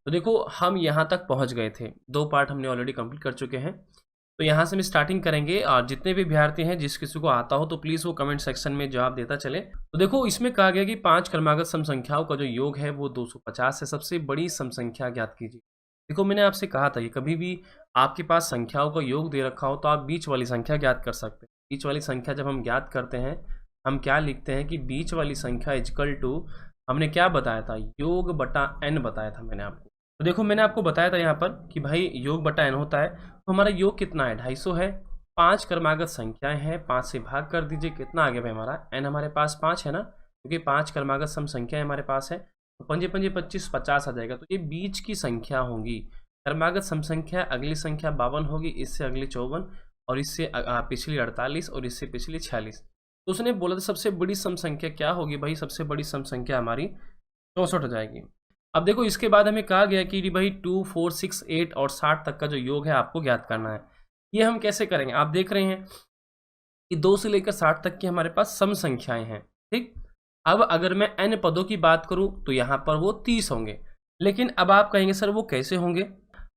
तो देखो हम यहाँ तक पहुँच गए थे, 2 पार्ट हमने ऑलरेडी कंप्लीट कर चुके हैं। तो यहाँ से हम स्टार्टिंग करेंगे और जितने भी विद्यार्थी हैं जिस किसी को आता हो तो प्लीज़ वो कमेंट सेक्शन में जवाब देता चले। तो देखो इसमें कहा गया कि 5 क्रमागत सम संख्याओं का जो योग है वो 250 है। सबसे बड़ी सम संख्या ज्ञात कीजिए। देखो मैंने आपसे कहा था कि कभी भी आपके पास संख्याओं का योग दे रखा हो तो आप बीच वाली संख्या ज्ञात कर सकते हैं। बीच वाली संख्या जब हम ज्ञात करते हैं हम क्या लिखते हैं कि बीच वाली संख्या इक्वल टू, हमने क्या बताया था, योग बटा n बताया था मैंने आपको। तो देखो मैंने आपको बताया था यहाँ पर कि भाई योग बटा n होता है। तो हमारा योग कितना है, 250 है। 5 क्रमागत संख्याएं हैं, 5 से भाग कर दीजिए, कितना आ गया भाई हमारा n, हमारे पास 5 है ना, क्योंकि 5 क्रमागत सम संख्याएं हमारे पास है। तो पंजे पंजे 25, 50 आ जाएगा। तो ये बीच की संख्या होंगी। क्रमागत सम संख्या अगली संख्या 52 होगी, इससे अगली 54 और इससे पिछली 48 और इससे पिछली 46। तो उसने बोला था सबसे बड़ी सम संख्या क्या होगी भाई, सबसे बड़ी सम संख्या हमारी 64 हो जाएगी। अब देखो इसके बाद हमें कहा गया कि भाई 2, 4, 6, 8 और 60 तक का जो योग है आपको ज्ञात करना है। ये हम कैसे करेंगे, आप देख रहे हैं कि 2 से लेकर 60 तक की हमारे पास सम संख्याएं हैं, ठीक। अब अगर मैं n पदों की बात करूं तो यहाँ पर वो 30 होंगे। लेकिन अब आप कहेंगे सर वो कैसे होंगे,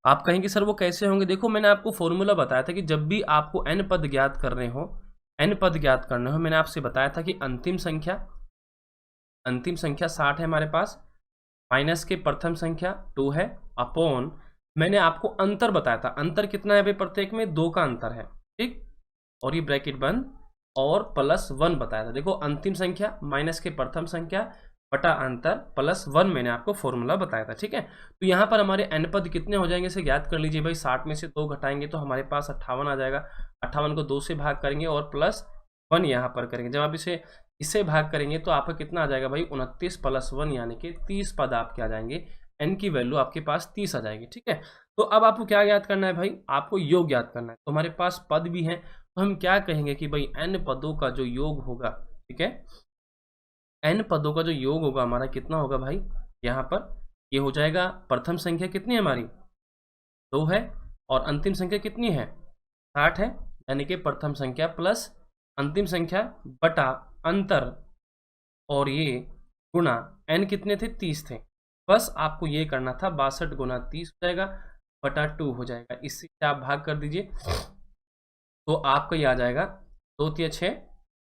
आप कहेंगे सर वो कैसे होंगे। देखो मैंने आपको फॉर्मूला बताया था कि जब भी आपको n पद ज्ञात करने हो, n पद ज्ञात करने हो, मैंने आपसे बताया था कि अंतिम संख्या 60 है हमारे पास, माइनस के प्रथम संख्या 2 है, अपॉन मैंने आपको अंतर बताया था। अंतर कितना है भाई, प्रत्येक में 2 का अंतर है, ठीक। और ये ब्रैकेट बंद और प्लस 1 बताया था। देखो अंतिम संख्या माइनस के प्रथम संख्या बटा अंतर प्लस 1 मैंने आपको फॉर्मूला बताया था, ठीक है। तो यहाँ पर हमारे n पद कितने हो जाएंगे इसे ज्ञात कर लीजिए भाई। 60 में से 2 घटाएंगे तो हमारे पास 58 आ जाएगा। 58 को 2 से भाग करेंगे और प्लस 1 यहाँ पर करेंगे। जब आप इससे भाग करेंगे तो आपका कितना आ जाएगा भाई, 29 प्लस 1 यानी कि 30 पद आपके आ जाएंगे। n की वैल्यू आपके पास 30 आ जाएगी, ठीक है। तो अब आपको क्या ज्ञात करना है भाई, आपको योग ज्ञात करना है। तो हमारे पास पद भी हैं, तो हम क्या कहेंगे कि भाई n पदों का जो योग होगा, ठीक है, n पदों का जो योग होगा हमारा कितना होगा भाई, यहाँ पर ये हो जाएगा। प्रथम संख्या कितनी है हमारी, 2 है, और अंतिम संख्या कितनी है, 60 है। यानी कि प्रथम संख्या प्लस अंतिम संख्या बटा अंतर और ये गुणा n कितने थे, 30 थे। बस आपको ये करना था, 62 गुना 30 हो जाएगा बटा 2 हो जाएगा। इससे आप भाग कर दीजिए तो आपका ये आ जाएगा 2 तिया 6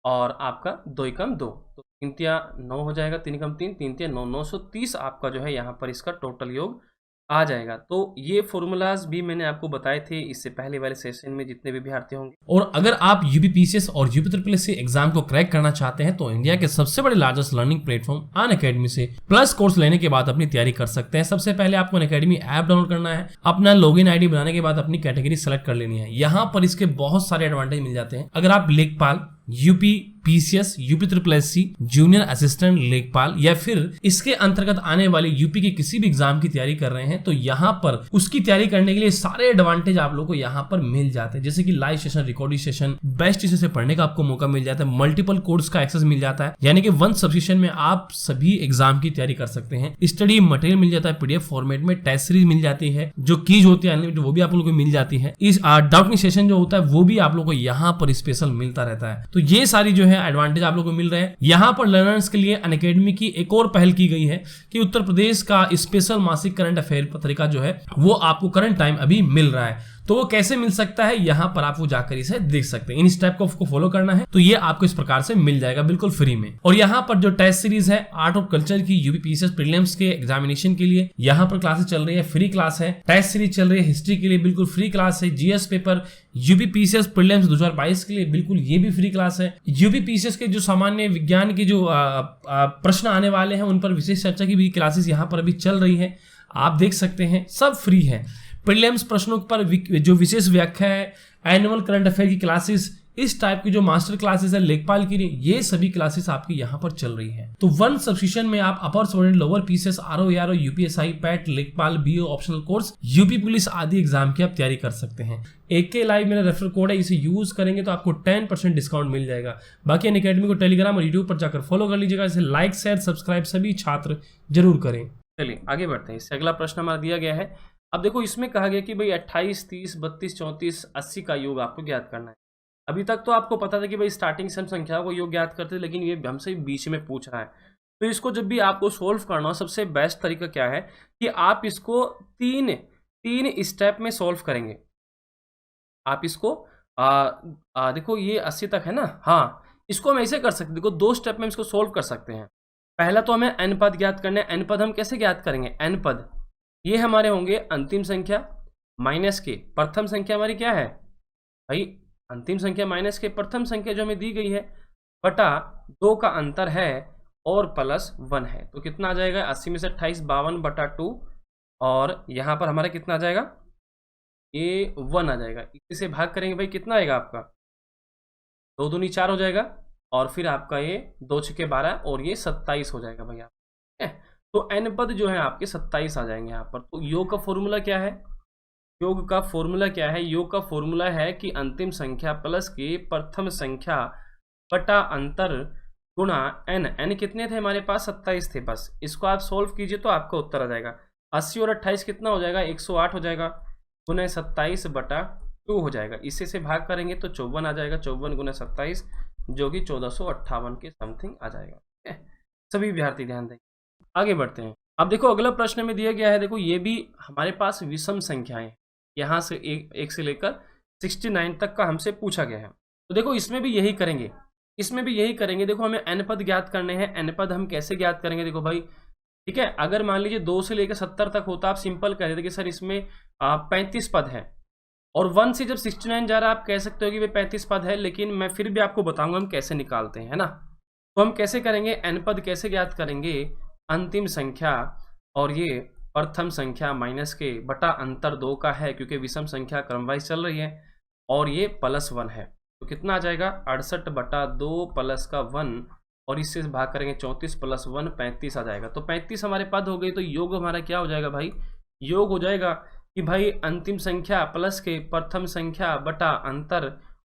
और आपका 2 एकम 2, तो 3 तिया 9 हो जाएगा, 3 एकम 3, 3 तिया 9, 930 आपका जो है यहाँ पर इसका टोटल योग आ जाएगा। तो ये फॉर्मूलाज भी मैंने आपको बताए थे इससे पहले वाले सेशन में जितने भी विद्यार्थी होंगे। और अगर आप यूपीपीसीएस और यूपी एग्जाम को क्रैक करना चाहते हैं तो इंडिया के सबसे बड़े लार्जेस्ट लर्निंग प्लेटफॉर्म अनअकैडमी से प्लस कोर्स लेने के बाद अपनी तैयारी कर सकते हैं। सबसे पहले आपको अनअकैडमी ऐप डाउनलोड करना है, अपना लॉगिन आईडी बनाने के बाद अपनी कैटेगरी सेलेक्ट कर लेनी है। यहाँ पर इसके बहुत सारे एडवांटेज मिल जाते हैं। अगर आप लेखपाल, UP PCS, UP junior assistant लेखपाल या फिर इसके अंतर्गत आने वाले यूपी के किसी भी एग्जाम की तैयारी कर रहे हैं तो यहाँ पर उसकी तैयारी करने के लिए सारे एडवांटेज आप लोगों को यहाँ पर मिल जाते हैं, जैसे कि live session, recording session, best teacher से पढ़ने का आपको मौका मिल जाता है, मल्टीपल कोर्स का एक्सेस मिल जाता है, यानी कि वन सब्सक्रिप्शन में आप सभी एग्जाम की तैयारी कर सकते हैं। स्टडी मटेरियल मिल जाता है पीडीएफ फॉर्मेट में, टेस्ट सीरीज मिल जाती है, जो कीज होती है अनलिमिटेड वो भी आप लोगों को मिल जाती है। इस डाउटिंग सेशन जो होता है वो भी आप लोगों को यहाँ पर स्पेशल मिलता रहता है। तो ये सारी जो है एडवांटेज आप लोगों को मिल रहे हैं। यहाँ पर लर्नर्स के लिए अनअकैडमी की एक और पहल की गई है कि उत्तर प्रदेश का स्पेशल मासिक करंट अफेयर पत्रिका जो है वो आपको करंट टाइम अभी मिल रहा है। तो वो कैसे मिल सकता है, यहाँ पर आप वो जाकर इसे देख सकते हैं। इन स्टेप को आपको फॉलो करना है तो ये आपको इस प्रकार से मिल जाएगा बिल्कुल फ्री में। और यहाँ पर जो टेस्ट सीरीज है आर्ट और कल्चर की यूपीपीसीएस प्रीलिम्स के एग्जामिनेशन के लिए यहाँ पर क्लासेस चल रही है, फ्री क्लास है। टेस्ट सीरीज चल रही है हिस्ट्री के लिए, बिल्कुल फ्री क्लास है। जीएस पेपर यूपीपीसीएस प्रीलिम्स 2022 के लिए बिल्कुल ये भी फ्री क्लास है। यूपीपीसीएस के जो सामान्य विज्ञान के जो प्रश्न आने वाले हैं उन पर विशेष चर्चा की भी क्लासेस यहाँ पर अभी चल रही है, आप देख सकते हैं, सब फ्री है। प्रीलिम्स प्रश्नों पर जो विशेष व्याख्या है, एनुअल करंट अफेयर की क्लासेस, इस टाइप की जो मास्टर क्लासेस है लेखपाल के लिए, ये सभी क्लासेस आपकी यहाँ पर चल रही है। तो वन सब्सक्रिप्शन में आप upper student, lower PCS, RO, UPSI, PET, लेखपाल, BO optional course, UP police आदि एग्जाम की आप तैयारी कर सकते हैं। AK लाइव मेरा रेफर कोड है, इसे यूज करेंगे तो आपको 10% डिस्काउंट मिल जाएगा। बाकी अनअकैडमी को टेलीग्राम और यूट्यूब पर जाकर फॉलो कर लीजिएगा। इसे लाइक, शेयर, सब्सक्राइब सभी छात्र जरूर करें। चलिए आगे बढ़ते हैं। इससे अगला प्रश्न हमारा दिया गया है। अब देखो इसमें कहा गया कि भाई 28, 30, 32, 34, 80 का योग आपको ज्ञात करना है। अभी तक तो आपको पता था कि भाई स्टार्टिंग सम संख्याओं को योग ज्ञात करते थे, लेकिन ये हमसे बीच में पूछ रहा है। तो इसको जब भी आपको सोल्व करना हो सबसे बेस्ट तरीका क्या है कि आप इसको तीन तीन स्टेप में सोल्व करेंगे। आप इसको देखो ये 80 तक है ना, हाँ इसको हम ऐसे कर सकते हैं, देखो 2 स्टेप में इसको सोल्व कर सकते हैं। पहला तो हमें n पद ज्ञात करने हैं। n पद हम कैसे ज्ञात करेंगे? n पद ये हमारे होंगे अंतिम संख्या माइनस के प्रथम संख्या हमारी क्या है भाई, अंतिम संख्या माइनस के प्रथम संख्या जो हमें दी गई है बटा 2 का अंतर है और प्लस 1 है। तो कितना आ जाएगा? 80 में से 28 52 बटा 2 और यहाँ पर हमारा कितना आ जाएगा? ये 1 आ जाएगा। इसी से भाग करेंगे भाई कितना आएगा आपका? 2 दूनी 4 हो जाएगा और फिर आपका ये 2 छके 12 और ये 27 हो जाएगा भैया। ठीक है, तो n पद जो है आपके 27 आ जाएंगे यहाँ पर। तो योग का फॉर्मूला क्या है? योग का फॉर्मूला क्या है? योग का फॉर्मूला है कि अंतिम संख्या प्लस की प्रथम संख्या बटा अंतर गुणा n कितने थे हमारे पास? 27 थे। बस इसको आप सोल्व कीजिए तो आपका उत्तर आ जाएगा। 80 और 28 कितना हो जाएगा? 108 हो जाएगा, गुना 27 बटा 2 हो जाएगा। इससे से भाग करेंगे तो 54 आ जाएगा, 54 गुना 27 जो कि 1458 के समथिंग आ जाएगा। ठीक है, सभी विद्यार्थी ध्यान दें। आगे बढ़ते हैं। अब देखो अगला प्रश्न में दिया गया है, देखो ये भी हमारे पास विषम संख्याएं, यहाँ से एक से लेकर 69 तक का हमसे पूछा गया है। तो देखो इसमें भी यही करेंगे, इसमें भी यही करेंगे। देखो हमें n पद ज्ञात करने हैं। n पद हम कैसे ज्ञात करेंगे? देखो भाई, ठीक है, अगर मान लीजिए 2 से लेकर 70 तक होता, आप सिंपल कह देते कि सर इसमें 35 पद है, और 1 से जब 69 जा रहा है आप कह सकते हो कि भाई 35 पद है, लेकिन मैं फिर भी आपको बताऊंगा हम कैसे निकालते हैं, है ना। तो हम कैसे करेंगे? n पद कैसे ज्ञात करेंगे? अंतिम संख्या और ये प्रथम संख्या माइनस के बटा अंतर 2 का है, क्योंकि विषम संख्या क्रमवाइज चल रही है, और ये प्लस 1 है। तो कितना आ जाएगा? 68 बटा 2 प्लस का 1 और इससे भाग करेंगे 34 प्लस 1 35 आ जाएगा। तो 35 हमारे पद हो गई। तो योग हमारा क्या हो जाएगा भाई? योग हो जाएगा कि भाई अंतिम संख्या प्लस के प्रथम संख्या बटा अंतर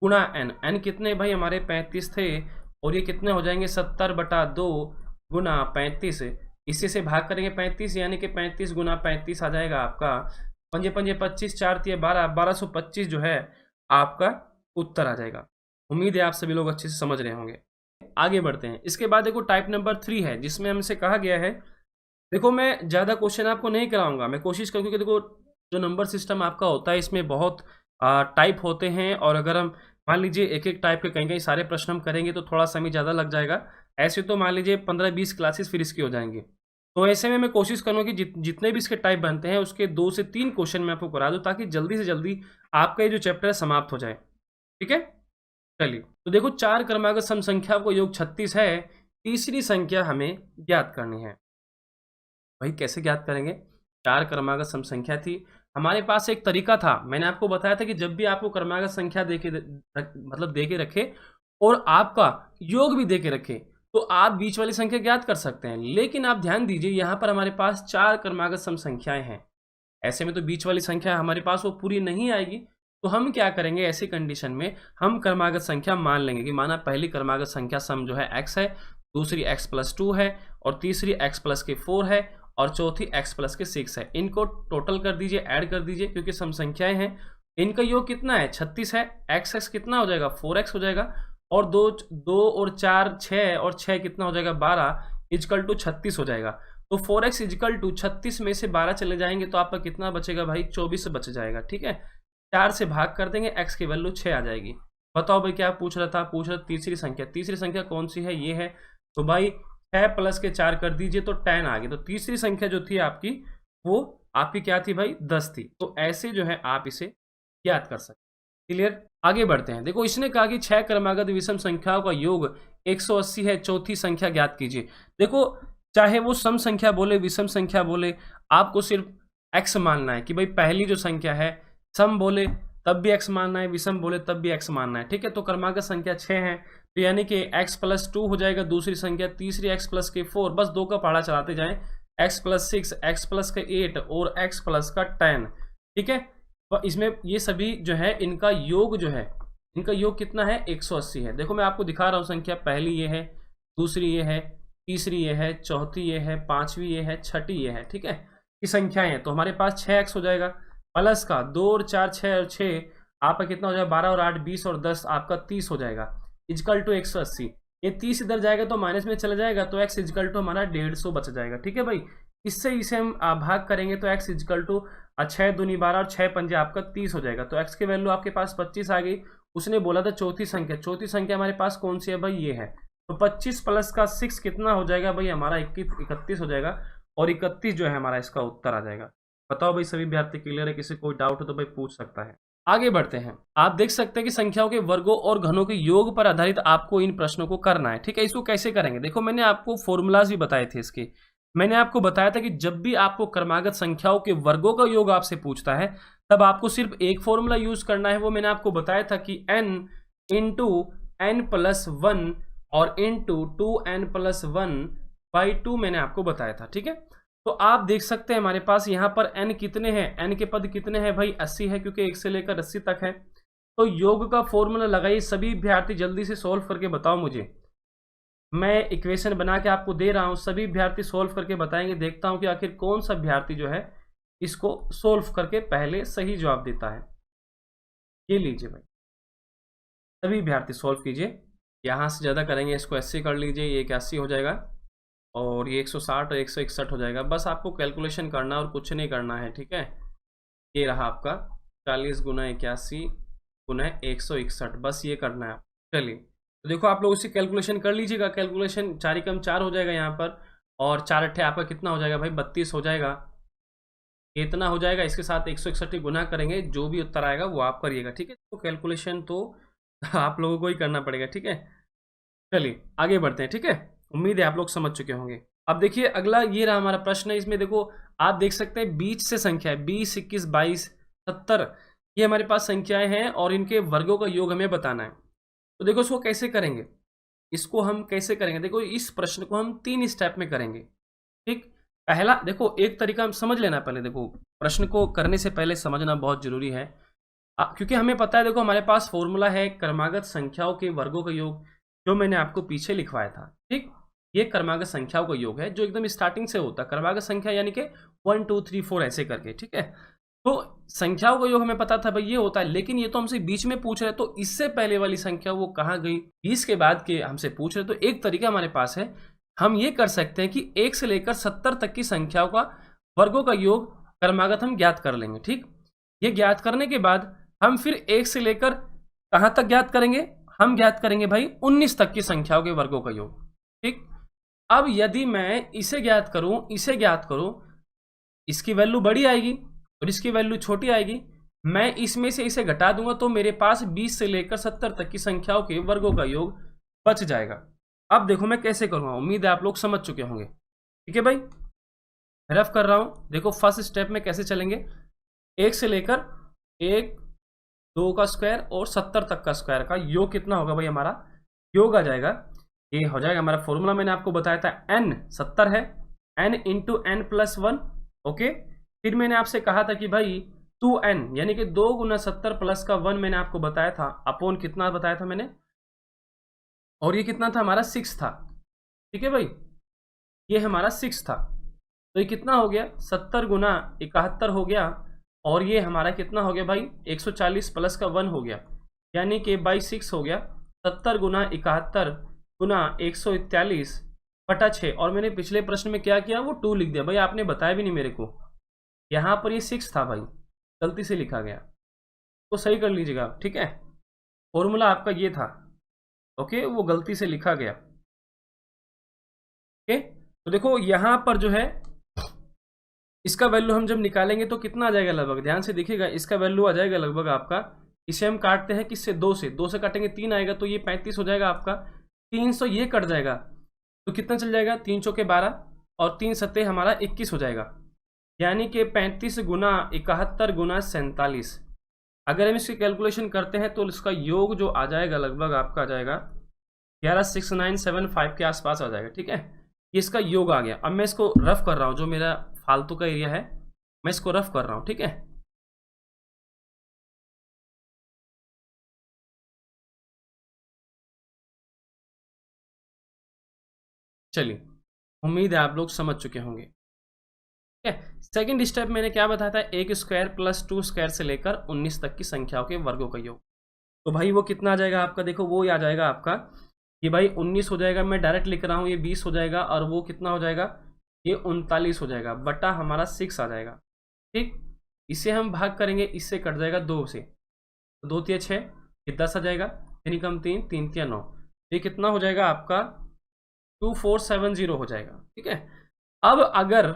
गुणा n कितने भाई हमारे 35 थे, और ये कितने हो जाएंगे? 70 बटा 2 गुना 35। इसी से भाग करेंगे 35, यानी कि 35 गुना 35 आ जाएगा आपका 5 5 25 4 3 12 1225 जो है आपका उत्तर आ जाएगा। उम्मीद है आप सभी लोग अच्छे से समझ रहे होंगे। आगे बढ़ते हैं। इसके बाद देखो टाइप नंबर 3 है, जिसमें हमसे कहा गया है, देखो मैं ज़्यादा क्वेश्चन आपको नहीं कराऊंगा, मैं कोशिश करूँगी कि देखो जो नंबर सिस्टम आपका होता है इसमें बहुत टाइप होते हैं, और अगर हम मान लीजिए एक एक टाइप के कहीं कहीं सारे प्रश्न हम करेंगे तो थोड़ा समय ज़्यादा लग जाएगा। ऐसे तो मान लीजिए 15-20 क्लासेस फिर इसकी हो जाएंगी। तो ऐसे में मैं कोशिश करूँगा कि जितने भी इसके टाइप बनते हैं उसके 2 से 3 क्वेश्चन मैं आपको करा दूँ, ताकि जल्दी से जल्दी आपका ये जो चैप्टर है समाप्त हो जाए। ठीक है, चलिए। तो देखो 4 क्रमागत सम संख्या को योग 36 है, तीसरी संख्या हमें ज्ञात करनी है। भाई कैसे ज्ञात करेंगे? 4 क्रमागत सम संख्या थी, हमारे पास एक तरीका था, मैंने आपको बताया था कि जब भी आपको क्रमागत संख्या मतलब दे के रखे और आपका योग भी दे के रखे, तो आप बीच वाली संख्या ज्ञात कर सकते हैं। लेकिन आप ध्यान दीजिए, यहाँ पर हमारे पास 4 क्रमागत सम संख्याएं हैं, ऐसे में तो बीच वाली संख्या हमारे पास वो पूरी नहीं आएगी। तो हम क्या करेंगे? ऐसी कंडीशन में हम क्रमागत संख्या मान लेंगे कि माना पहली क्रमागत संख्या सम जो है x है, दूसरी x प्लस 2 है, और तीसरी x प्लस के 4 है, और चौथी x प्लस के 6 है। इनको टोटल कर दीजिए, ऐड कर दीजिए, क्योंकि सम संख्याएं हैं। इनका योग कितना है? 36 है। x कितना हो जाएगा? 4x हो जाएगा, और 2 और 4 6, और 6 कितना हो जाएगा? 12 इजकल टू 36 हो जाएगा। तो 4x इजकल टू 36 में से 12 चले जाएंगे तो आपका कितना बचेगा भाई? 24 बच जाएगा। ठीक है, 4 से भाग कर देंगे, x की वैल्यू 6 आ जाएगी। बताओ भाई क्या पूछ रहा था? पूछ रहा तीसरी संख्या। तीसरी संख्या कौन सी है? ये है। तो भाई 6 प्लस के 4 कर दीजिए तो 10 आ गई। तो तीसरी संख्या जो थी आपकी, वो आपकी क्या थी भाई? 10 थी। तो ऐसे जो है आप इसे याद कर सकते। क्लियर? आगे बढ़ते हैं। देखो इसने कहा कि 6 क्रमागत विषम संख्याओं का योग 180 है, चौथी संख्या ज्ञात कीजिए। देखो चाहे वो सम संख्या बोले विषम संख्या बोले, आपको सिर्फ x मानना है कि भाई पहली जो संख्या है सम बोले तब भी x मानना है, विषम बोले तब भी x मानना है। ठीक है, तो क्रमागत संख्या 6 है, तो यानी कि x प्लस 2 हो जाएगा दूसरी संख्या, तीसरी x प्लस के 4, बस 2 का पहाड़ा चलाते जाएं, x प्लस 6, x प्लस का 8 और x प्लस का 10। ठीक है, तो इसमें ये सभी जो है इनका योग जो है, इनका योग कितना है? 180 है। देखो मैं आपको दिखा रहा हूँ संख्या, पहली ये है, दूसरी ये है, तीसरी ये है, चौथी ये है, पांचवी ये है, छठी ये है। ठीक है, ये संख्याएं हैं। तो हमारे पास 6x हो जाएगा, प्लस का 2 और 4 6 और 6 आपका कितना हो जाएगा? 12 और 8 20 और 10 आपका 30 हो जाएगा, इजकल टू 180। ये 30 इधर जाएगा तो माइनस में चला जाएगा, तो x इजकल टू हमारा 150 बच जाएगा। ठीक है भाई, इससे इसे हम भाग करेंगे तो x इजकल टू 6 दूनी 12 और 6 पंजे आपका 30 हो जाएगा। तो x की वैल्यू आपके पास 25 आ गई। उसने बोला था चौथी संख्या, चौथी संख्या हमारे पास कौन सी है भाई, ये है। तो 25 प्लस का 6 कितना हो जाएगा भाई हमारा 31 हो जाएगा, और 31 जो है हमारा इसका उत्तर आ जाएगा। बताओ भाई सभी विद्यार्थी क्लियर है? किसी कोई डाउट हो तो भाई पूछ सकता है। आगे बढ़ते हैं। आप देख सकते हैं कि संख्याओं के वर्गों और घनों के योग पर आधारित आपको इन प्रश्नों को करना है। ठीक है, इसको कैसे करेंगे? देखो मैंने आपको फॉर्मूलाज भी बताए थे इसके। मैंने आपको बताया था कि जब भी आपको क्रमागत संख्याओं के वर्गों का योग आपसे पूछता है तब आपको सिर्फ एक फॉर्मूला यूज करना है। वो मैंने आपको बताया था कि n इंटू n प्लस 1 और इंटू 2n+1/2 मैंने आपको बताया था। ठीक है, तो आप देख सकते हैं हमारे पास यहाँ पर n कितने हैं, n के पद कितने हैं भाई 80 है, क्योंकि 1 से लेकर 80 तक है। तो योग का फॉर्मूला लगाइए। सभी विद्यार्थी जल्दी से सॉल्व करके बताओ मुझे। मैं इक्वेशन बना के आपको दे रहा हूं, सभी विद्यार्थी सॉल्व करके बताएंगे। देखता हूं कि आखिर कौन सा विद्यार्थी जो है इसको सॉल्व करके पहले सही जवाब देता है। ये लीजिए भाई, सभी विद्यार्थी सॉल्व कीजिए। यहाँ से ज़्यादा करेंगे, इसको 80 कर लीजिए, ये 81 हो जाएगा, और ये 160 और 161 हो जाएगा। बस आपको कैलकुलेशन करना और कुछ नहीं करना है। ठीक है, ये रहा आपका 40 गुना 81 गुना 161, बस ये करना है। चलिए, तो देखो आप लोग उसकी कैलकुलेशन कर लीजिएगा। कैलकुलेशन 4 × 4 हो जाएगा यहाँ पर, और 4 अट्ठे आपका कितना हो जाएगा भाई 32 हो जाएगा। इतना हो जाएगा, इसके साथ 161 गुना करेंगे, जो भी उत्तर आएगा वो आप करिएगा। ठीक है, तो कैलकुलेशन तो आप लोगों को ही करना पड़ेगा। ठीक है, चलिए आगे बढ़ते हैं। ठीक है, उम्मीद है आप लोग समझ चुके होंगे। अब देखिए अगला ये रहा हमारा प्रश्न है। इसमें देखो आप देख सकते हैं बीच से संख्या है 20, 21, 22, 70, ये हमारे पास संख्याएं हैं और इनके वर्गों का योग हमें बताना है। तो देखो इसको कैसे करेंगे, इसको हम कैसे करेंगे? देखो इस प्रश्न को हम 3 स्टेप में करेंगे। ठीक, पहला देखो एक तरीका हम समझ लेना। पहले देखो प्रश्न को करने से पहले समझना बहुत जरूरी है, क्योंकि हमें पता है देखो हमारे पास फॉर्मूला है क्रमागत संख्याओं के वर्गों का योग, जो मैंने आपको पीछे लिखवाया था। ठीक, ये क्रमागत संख्याओं का योग है जो एकदम स्टार्टिंग से होता है। क्रमागत संख्या यानी कि 1 2 3 4 ऐसे करके। ठीक है, तो संख्याओं का योग हमें पता था भाई ये होता है, लेकिन ये तो हमसे बीच में पूछ रहे, तो इससे पहले वाली संख्या वो कहाँ गई, 20 के बाद के हमसे पूछ रहे। तो एक तरीका हमारे पास है, हम ये कर सकते हैं कि 1 से लेकर 70 तक की संख्याओं का वर्गों का योग क्रमागत हम ज्ञात कर लेंगे। ठीक, ये ज्ञात करने के बाद हम फिर 1 से लेकर कहाँ तक ज्ञात करेंगे, हम ज्ञात करेंगे भाई 19 तक की संख्याओं के वर्गों का योग। ठीक, अब यदि मैं इसे ज्ञात करूं, इसे ज्ञात करूं, इसकी वैल्यू बड़ी आएगी और इसकी वैल्यू छोटी आएगी। मैं इसमें से इसे घटा दूंगा तो मेरे पास 20 से लेकर 70 तक की संख्याओं के वर्गों का योग बच जाएगा। अब देखो मैं कैसे करूंगा, उम्मीद है आप लोग समझ चुके होंगे। ठीक है भाई, रफ कर रहा हूं। देखो फर्स्ट स्टेप में कैसे चलेंगे, 1 से लेकर 1 2 का स्क्वायर और 70 तक का स्क्वायर का योग कितना होगा भाई, हमारा योग आ जाएगा, ये हो जाएगा हमारा फॉर्मूला मैंने आपको बताया था, n 70 है, n इंटू n+1। ओके, फिर मैंने आपसे कहा था कि भाई 2n यानी कि 2 गुना 70 प्लस का 1 मैंने आपको बताया था, अपॉन कितना बताया था मैंने, और ये कितना था हमारा 6 था। ठीक है भाई, ये हमारा 6 था, तो ये कितना हो गया 70 गुना 71 हो गया, और ये हमारा कितना हो गया भाई 140 प्लस का 1 हो गया, यानी कि बाई 6 हो गया। 70 गुना 71 गुना 141/6, और मैंने पिछले प्रश्न में क्या किया, वो 2 लिख दिया भाई, आपने बताया भी नहीं मेरे को। यहाँ पर ये 6 था भाई, गलती से लिखा गया, तो सही कर लीजिएगा। ठीक है, फॉर्मूला आपका ये था, ओके, वो गलती से लिखा गया। ओके, तो देखो यहाँ पर जो है इसका वैल्यू हम जब निकालेंगे तो कितना आ जाएगा लगभग, ध्यान से देखिएगा, इसका वैल्यू आ जाएगा लगभग आपका, इसे हम काटते हैं किससे, 2 से, 2 से काटेंगे 3 आएगा, तो ये 35 हो जाएगा आपका। 300 ये कट जाएगा तो कितना चल जाएगा, 3 चौके 12 और 3 सत्ते हमारा 21 हो जाएगा, यानी कि 35 गुना 71 गुना 47। अगर हम इसकी कैलकुलेशन करते हैं तो इसका योग जो आ जाएगा लगभग आपका आ जाएगा 116975 के आसपास आ जाएगा। ठीक है, ये इसका योग आ गया। अब मैं इसको रफ कर रहा हूँ, जो मेरा फालतू का एरिया है मैं इसको रफ कर रहा हूँ। ठीक है, चलिए उम्मीद है आप लोग समझ चुके होंगे। ठीक है, सेकंड स्टेप मैंने क्या बताया था, 1 स्क्वायर प्लस 2 स्क्वायर से लेकर 19 तक की संख्याओं के वर्गों का योग। तो भाई वो कितना आ जाएगा आपका, देखो वो आ जाएगा आपका ये भाई 19 हो जाएगा, मैं डायरेक्ट लिख रहा हूँ, ये 20 हो जाएगा और वो कितना हो जाएगा, ये 39 हो जाएगा, बटा हमारा 6 आ जाएगा। ठीक, इसे हम भाग करेंगे, इससे कट जाएगा 2 से, 2 तिया 6, ये 10 आ जाएगा, 3 कम 3, 3 तिया 9, ये कितना हो जाएगा आपका 2470 हो जाएगा। ठीक है, अब अगर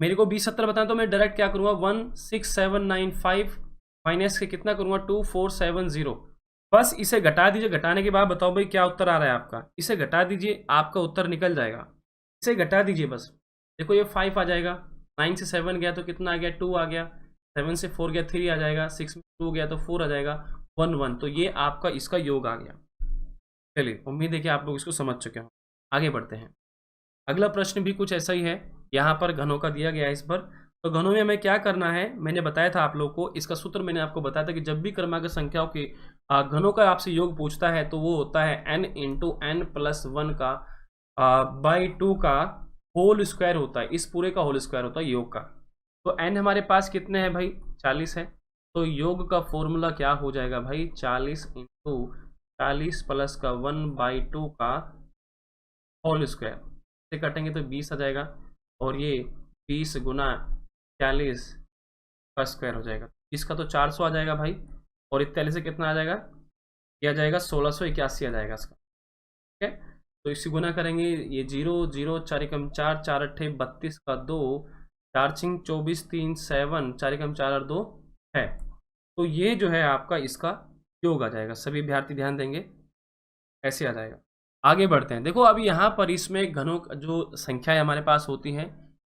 मेरे को 20 70 बताएं तो मैं डायरेक्ट क्या करूँगा, 16795 माइनस के कितना करूँगा 2470, बस इसे घटा दीजिए। घटाने के बाद बताओ भाई क्या उत्तर आ रहा है आपका, इसे घटा दीजिए, आपका उत्तर निकल जाएगा। इसे घटा दीजिए बस, देखो ये 5 आ जाएगा, 9 से 7 गया तो कितना आ गया 2 आ गया, 7 से 4 गया 3 आ जाएगा, 6 में 2 गया तो 4 आ जाएगा, 1 1, तो ये आपका इसका योग आ गया। चलिए, उम्मीद है कि आप लोग इसको समझ चुके हो। आगे बढ़ते हैं, अगला प्रश्न भी कुछ ऐसा ही है, यहाँ पर घनों का दिया गया है इस पर। तो घनों में हमें क्या करना है, मैंने बताया था आप लोग को, इसका सूत्र मैंने आपको बताया था कि जब भी क्रमांक संख्याओं के घनों का आपसे योग पूछता है तो वो होता है n इंटू n प्लस 1 का बाई 2 का होल स्क्वायर होता है, इस पूरे का होल स्क्वायर होता है योग का। तो n हमारे पास कितने हैं भाई, 40 है, तो योग का फॉर्मूला क्या हो जाएगा भाई, 40 इंटू 40 प्लस का 1/2 का होल स्क्वायर, से काटेंगे तो 20 आ जाएगा, और ये 20 गुना 40 का स्क्वायर हो जाएगा, इसका तो 400 आ जाएगा भाई, और 41 से कितना आ जाएगा, ये आ जाएगा 1681 आ जाएगा इसका। ठीक है, तो इसी गुना करेंगे, ये 0 0 4 कम 4 4 अट्ठे 32 का 2 4 छिंग 24 3 7 4 कम 4 और 2 है, तो ये जो है आपका इसका योग आ जाएगा। सभी विद्यार्थी ध्यान देंगे, ऐसे आ जाएगा। आगे बढ़ते हैं, देखो अभी यहाँ पर इसमें घनों जो संख्याएं हमारे पास होती हैं,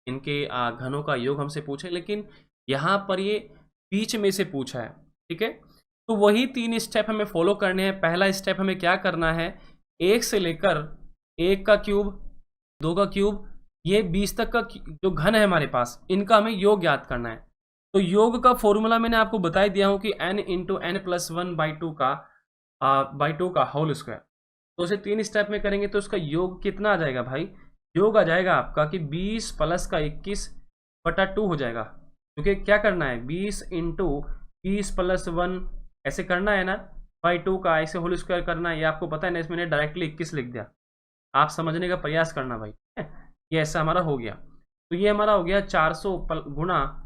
इनके घनों का योग हमसे पूछे, लेकिन यहाँ पर ये बीच में से पूछा है। ठीक है, तो वही 3 स्टेप हमें फॉलो करने हैं। पहला स्टेप हमें क्या करना है, 1 से लेकर 1 का क्यूब, 2 का क्यूब, ये 20 तक का जो घन है हमारे पास, इनका हमें योग ज्ञात करना है। तो योग का फॉर्मूला मैंने आपको बता दिया हूँ कि n इंटू n प्लस 1/2 का होल स्क्वायर। तो उसे 3 स्टेप में करेंगे तो उसका योग कितना आ जाएगा भाई, योग आ जाएगा आपका कि 20 प्लस का 21 बटा 2 हो जाएगा, क्योंकि क्या करना है 20 इंटू 20 प्लस 1 ऐसे करना है ना, बाई 2 का ऐसे होल स्क्वायर करना है, ये आपको पता है ना, इसमें डायरेक्टली 21 लिख दिया, आप समझने का प्रयास करना भाई। ये ऐसा हमारा हो गया, तो ये हमारा हो गया 400 गुणा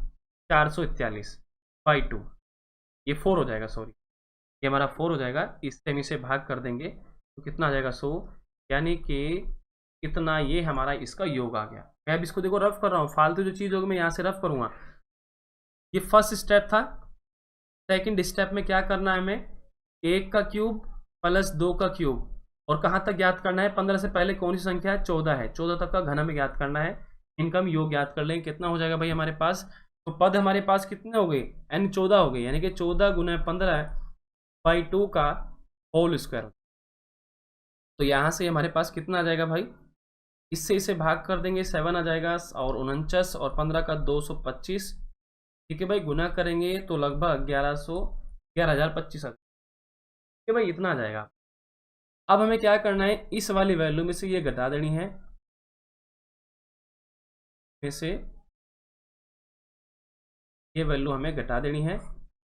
441 बाई 2, ये 4 हो जाएगा, सॉरी ये हमारा 4 हो जाएगा, इससे हम इसे भाग कर देंगे तो कितना आ जाएगा 100, यानी कि कितना, ये हमारा इसका योग आ गया। मैं अब इसको देखो रफ कर रहा हूँ, फालतू जो चीज़ होगी मैं यहाँ से रफ करूँगा। ये फर्स्ट स्टेप था। सेकंड स्टेप में क्या करना है हमें, 1 का क्यूब प्लस 2 का क्यूब, और कहाँ तक ज्ञात करना है, 15 से पहले कौन सी संख्या है, 14 है, 14 तक का घन हमें ज्ञात करना है। इनका हम योग ज्ञात कर लेंगे, कितना हो जाएगा भाई हमारे पास, तो पद हमारे पास कितने हो गए, n 14 हो गए, यानी कि 14 गुना 15/2 का होल स्क्वायर। तो यहाँ से हमारे पास कितना आ जाएगा भाई, इससे इसे भाग कर देंगे 7 आ जाएगा, और 49 और 15 का 225। ठीक है भाई, गुना करेंगे तो लगभग 11,025 आ जाएगा। ठीक है भाई, इतना आ जाएगा। अब हमें क्या करना है, इस वाली वैल्यू में से ये घटा देनी है, में से ये वैल्यू हमें घटा देनी है,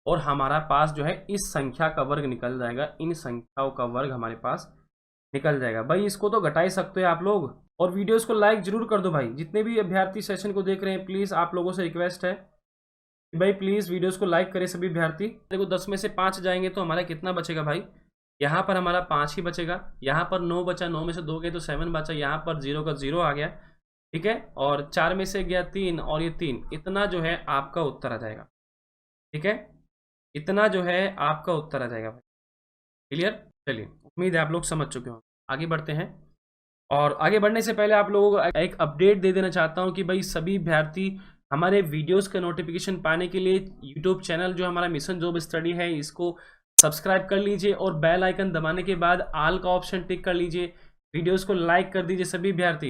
और हमारा पास जो है इस संख्या का वर्ग निकल जाएगा, इन संख्याओं का वर्ग हमारे पास निकल जाएगा। भाई इसको तो घटा ही सकते हो आप लोग, और वीडियोस को लाइक जरूर कर दो भाई। जितने भी अभ्यर्थी सेशन को देख रहे हैं, प्लीज़ आप लोगों से रिक्वेस्ट है कि भाई प्लीज़ वीडियोस को लाइक करें सभी अभ्यर्थी। देखो 10 में से 5 जाएंगे तो हमारा कितना बचेगा भाई, यहाँ पर हमारा 5 ही बचेगा, यहाँ पर 9 बचा, 9 में से 2 गए तो 7 बचा, यहाँ पर 0 का 0 आ गया। ठीक है, और 4 में से गया 3, और ये 3, इतना जो है आपका उत्तर आ जाएगा। ठीक है, इतना जो है आपका उत्तर आ जाएगा भाई। क्लियर, चलिए उम्मीद है आप लोग समझ चुके हो। आगे बढ़ते हैं, और आगे बढ़ने से पहले आप लोगों को एक अपडेट दे देना चाहता हूं कि भाई सभी अभ्यर्थी हमारे वीडियोस का नोटिफिकेशन पाने के लिए यूट्यूब चैनल जो हमारा मिशन जॉब स्टडी है, इसको सब्सक्राइब कर लीजिए, और बेल आइकन दबाने के बाद ऑल का ऑप्शन टिक कर लीजिए, वीडियोस को लाइक कर दीजिए सभी अभ्यर्थी।